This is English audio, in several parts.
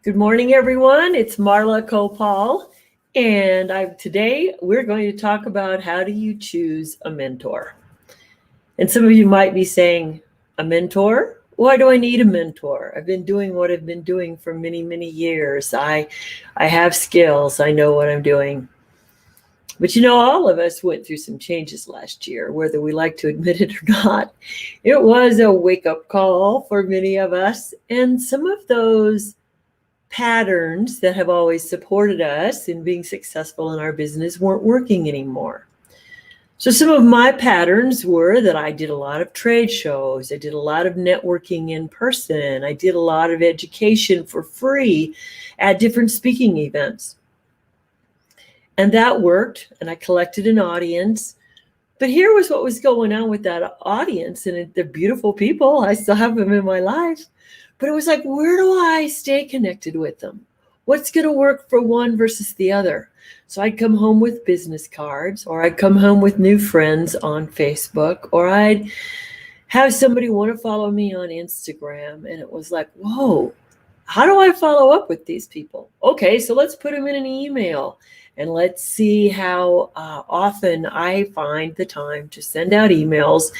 Good morning, everyone. It's Marla Copal, and today we're going to talk about how do you choose a mentor. And some of you might be saying, a mentor? Why do I need a mentor? I've been doing what I've been doing for many, many years. I have skills. I know what I'm doing. But all of us went through some changes last year, whether we like to admit it or not. It was a wake-up call for many of us, and some of those patterns that have always supported us in being successful in our business weren't working anymore. So some of my patterns were that I did a lot of trade shows. I did a lot of networking in person. I did a lot of education for free at different speaking events. And that worked, and I collected an audience. But here was what was going on with that audience, and they're beautiful people. I still have them in my life. But it was like, where do I stay connected with them? What's going to work for one versus the other? So I'd come home with business cards, or I'd come home with new friends on Facebook, or I'd have somebody want to follow me on Instagram. And it was like, whoa, how do I follow up with these people? Okay, so let's put them in an email and let's see how often I find the time to send out emails,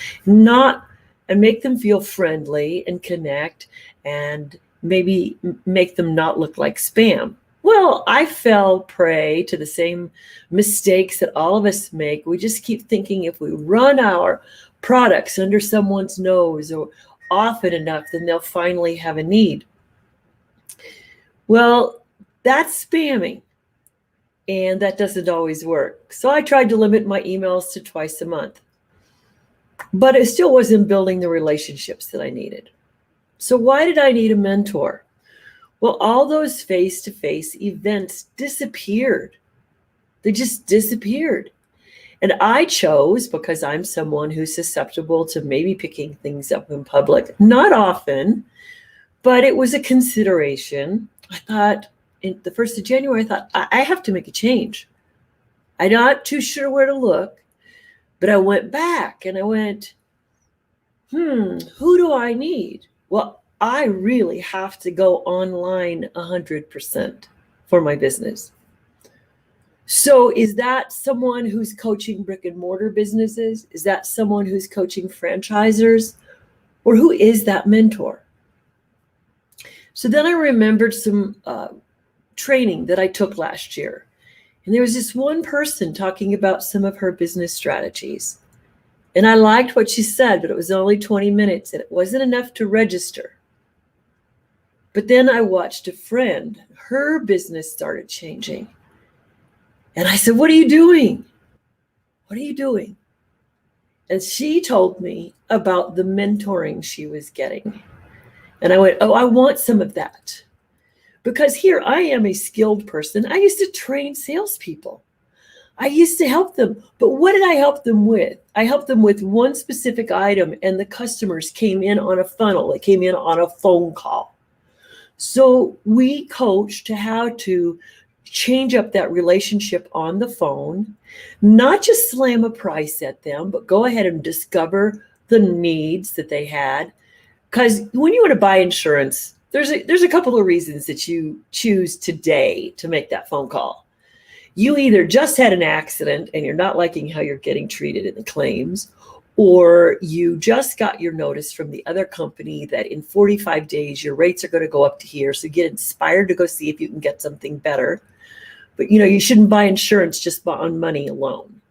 and make them feel friendly and connect, and maybe make them not look like spam. Well, I fell prey to the same mistakes that all of us make. We just keep thinking if we run our products under someone's nose or often enough, then they'll finally have a need. Well, that's spamming, and that doesn't always work. So I tried to limit my emails to twice a month. But it still wasn't building the relationships that I needed. So why did I need a mentor? Well, all those face-to-face events disappeared. They just disappeared. And I chose, because I'm someone who's susceptible to maybe picking things up in public, not often, but it was a consideration. I thought, in the 1st of January, I thought, I have to make a change. I'm not too sure where to look. But I went back and I went, who do I need? Well, I really have to go online 100% for my business. So is that someone who's coaching brick and mortar businesses? Is that someone who's coaching franchisers? Or who is that mentor? So then I remembered some training that I took last year. And there was this one person talking about some of her business strategies. And I liked what she said, but it was only 20 minutes and it wasn't enough to register. But then I watched a friend, her business started changing. And I said, what are you doing? What are you doing? And she told me about the mentoring she was getting. And I went, oh, I want some of that. Because here I am a skilled person. I used to train salespeople. I used to help them. But what did I help them with? I helped them with one specific item, and the customers came in on a funnel. They came in on a phone call. So we coached to how to change up that relationship on the phone, not just slam a price at them, but go ahead and discover the needs that they had. Because when you want to buy insurance, there's a couple of reasons that you choose today to make that phone call. You either just had an accident and you're not liking how you're getting treated in the claims, or you just got your notice from the other company that in 45 days your rates are going to go up to here. So get inspired to go see if you can get something better. But you shouldn't buy insurance just on money alone.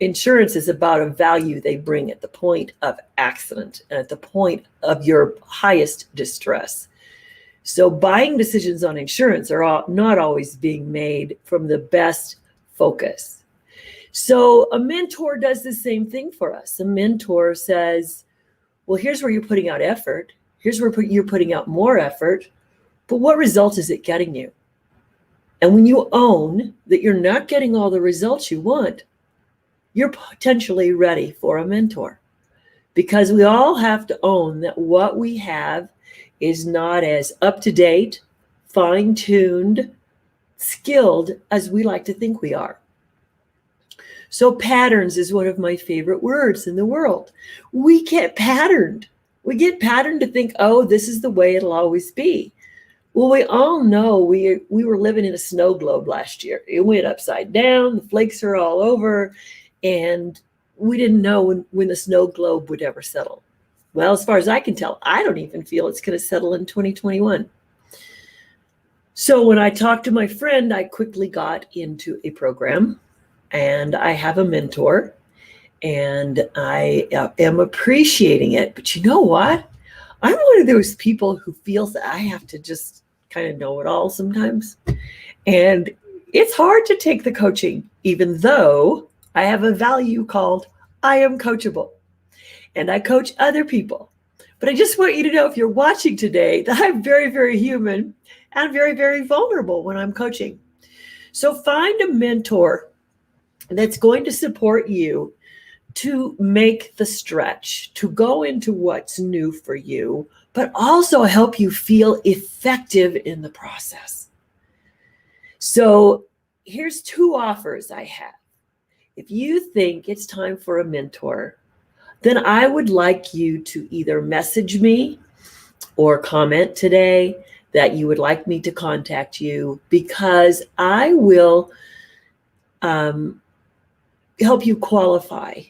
Insurance is about a value they bring at the point of accident and at the point of your highest distress. So buying decisions on insurance are not always being made from the best focus. So a mentor does the same thing for us. A mentor says, well, here's where you're putting out effort. Here's where you're putting out more effort. But what result is it getting you? And when you own that you're not getting all the results you want, you're potentially ready for a mentor. Because we all have to own that what we have is not as up-to-date, fine-tuned, skilled as we like to think we are. So patterns is one of my favorite words in the world. We get patterned. We get patterned to think, oh, this is the way it'll always be. Well, we all know we were living in a snow globe last year. It went upside down, the flakes are all over, and we didn't know when the snow globe would ever settle. Well, as far as I can tell, I don't even feel it's going to settle in 2021. So when I talked to my friend, I quickly got into a program, and I have a mentor, and I am appreciating it. But you know what? I'm one of those people who feels that I have to just kind of know it all sometimes. And it's hard to take the coaching, even though I have a value called I am coachable and I coach other people. But I just want you to know, if you're watching today, that I'm very, very human and very, very vulnerable when I'm coaching. So find a mentor that's going to support you to make the stretch, to go into what's new for you, but also help you feel effective in the process. So here's 2 offers I have. If you think it's time for a mentor, then I would like you to either message me or comment today that you would like me to contact you, because I will help you qualify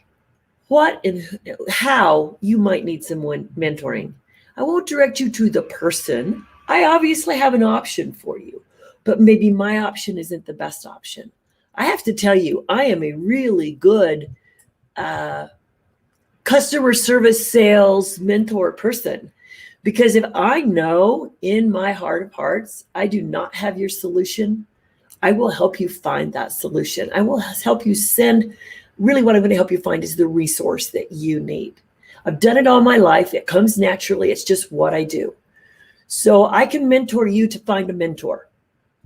what and how you might need someone mentoring. I won't direct you to the person. I obviously have an option for you, but maybe my option isn't the best option. I have to tell you, I am a really good customer service sales mentor person, because if I know in my heart of hearts I do not have your solution, I will help you find that solution. I will help you send. Really, what I'm going to help you find is the resource that you need. I've done it all my life. It comes naturally. It's just what I do. So I can mentor you to find a mentor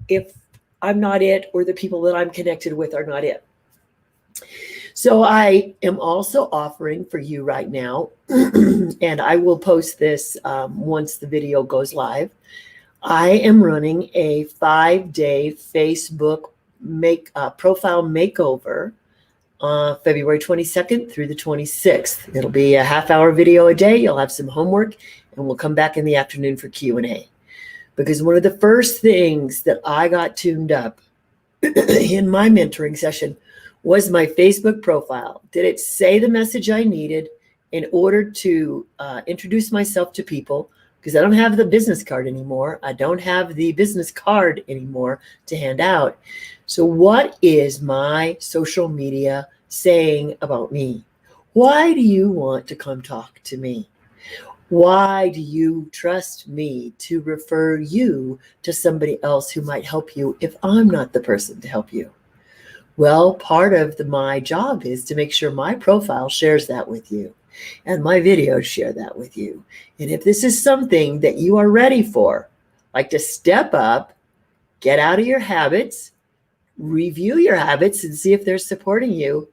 if I'm not it, or the people that I'm connected with are not it. So I am also offering for you right now, and I will post this once the video goes live. I am running a 5-day Facebook profile makeover February 22nd through the 26th. It'll be a half-hour video a day. You'll have some homework, and we'll come back in the afternoon for Q&A. Because one of the first things that I got tuned up in my mentoring session was my Facebook profile. Did it say the message I needed in order to introduce myself to people? Because I don't have the business card anymore. I don't have the business card anymore to hand out. So what is my social media saying about me? Why do you want to come talk to me? Why do you trust me to refer you to somebody else who might help you if I'm not the person to help you? Well, part of my job is to make sure my profile shares that with you, and my videos share that with you. And if this is something that you are ready for, like to step up, get out of your habits, review your habits and see if they're supporting you,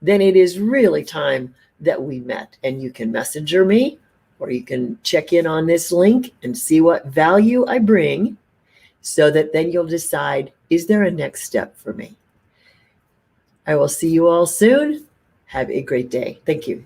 then it is really time that we met. And you can messenger me, or you can check in on this link and see what value I bring, so that then you'll decide, is there a next step for me? I will see you all soon. Have a great day. Thank you.